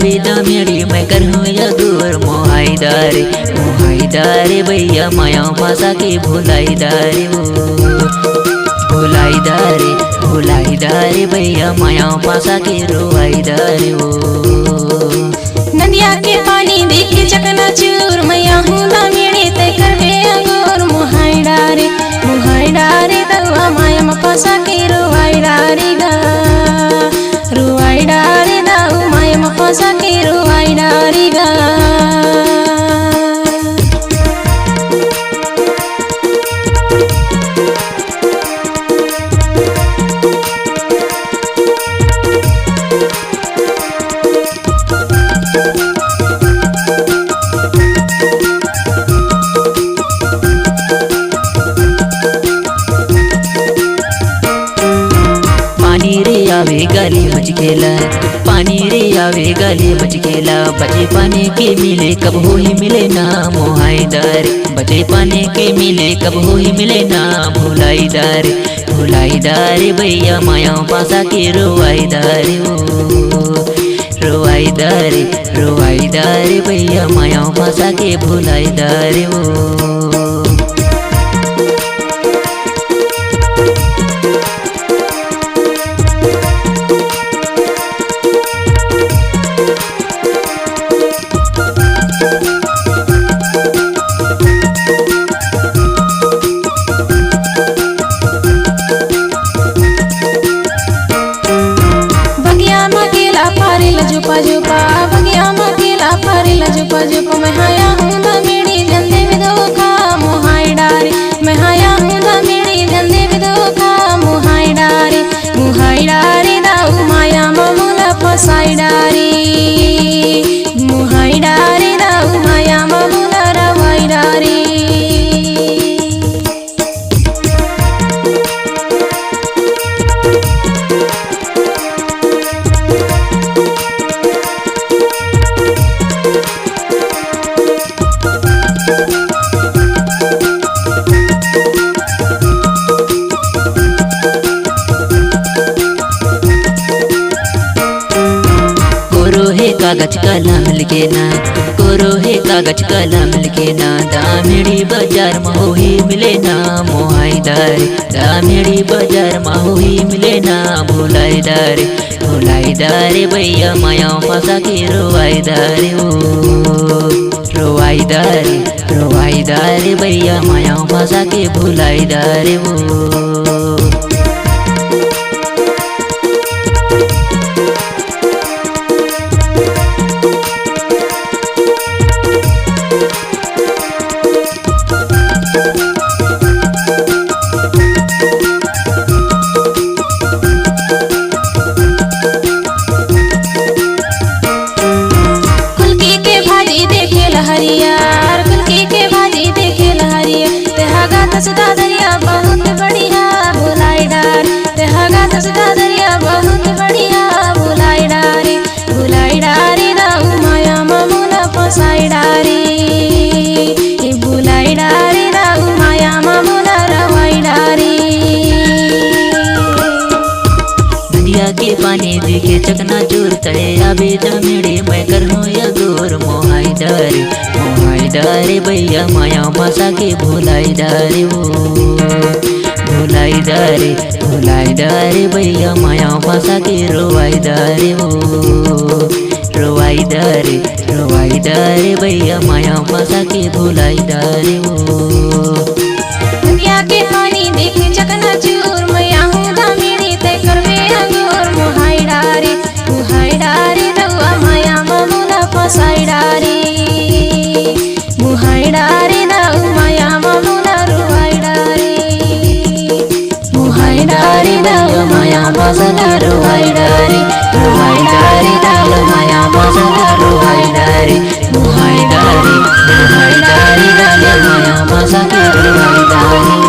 आवे दामेड़ी मैं करहूँ या दूर मोहाईदारे भैया माया भाषा के भुलाईदारे वो भुलाईदारे भैया माया भाषा के रोवाईदारे वो। नदिया के पानी देखे चकना चूर मैया हूँ दामेड़ी ते करवे अंगूर मोहाईदारे दवा माया भाषा के रोवाईदारे गा रोवाईदारे दाऊ माया भाषा के रोवाईदारे गा। आवे गाली मचकेला पानी रे आवे गाली मचकेला बचे पानी के मिले कब हो ही मिले ना मोहाईदार बचे पानी के मिले कब हो ही मिले ना भुलाईदार भैया माया भाषा के रोवाईदार रोवाईदार भैया माया भाषा के भुलाईदार वो। जुपा जुपा बगिया मकेला फरेला जुपा जुपा मैं हाया हूँ दामेड़ी जंदे विधोखा मोहाईदारे मैं हाया हूँ दामेड़ी जंदे विधोखा मोहाईदारे दाऊ माया मामूला फसाईदारे मोहाईदारे दाऊ माया मामूला रवाईदारे। कागज कलम लिखे ना कोरो है कागज कलम लिखे ना दामेड़ी बाजार में हो ही मिले ना मोहाईदारे दामेड़ी बाजार में हो ही मिले ना भुलाईदारे भैया माया भाषा के रोवाईदारे वो रोवाईदारे भैया माया भाषा के भुलाईदारे वो। हरियार कुलकी के भाजी देखे लहरिया तेहागा तसदा दरिया बहुत बढ़िया भुलाईदार तेहागा तसदा दरिया बहुत बढ़िया भुलाईदारे दाऊ माया मामूला फसाईदारे भुलाईदारे दाऊ माया मामूला रवाईदारे। नदिया के पानी देखे चकना चूर तड़े आवे दामेड़ी मैं करहूँ या दूर मोहाईदारे भैया माया भाषा के भुलाईदारे वो भुलाईदारे भैया माया भाषा के रोवाईदारे वो रोवाईदारे भैया माया भाषा के भुलाईदारे वो। दुनिया के पानी देखे चकना चूर मैया हूँ दामेड़ी ते करवे अंगूर मोहाईदारे दवा माया मामूला फसाईदारे मोहाईदारे दाऊ माया मामूला रोवाईदारे दाऊ माया भाषा रोवाईदारे दाऊ माया भाषा रोवाईदारे मोहाईदारे दाऊ माया भाषा रोवाईदारे।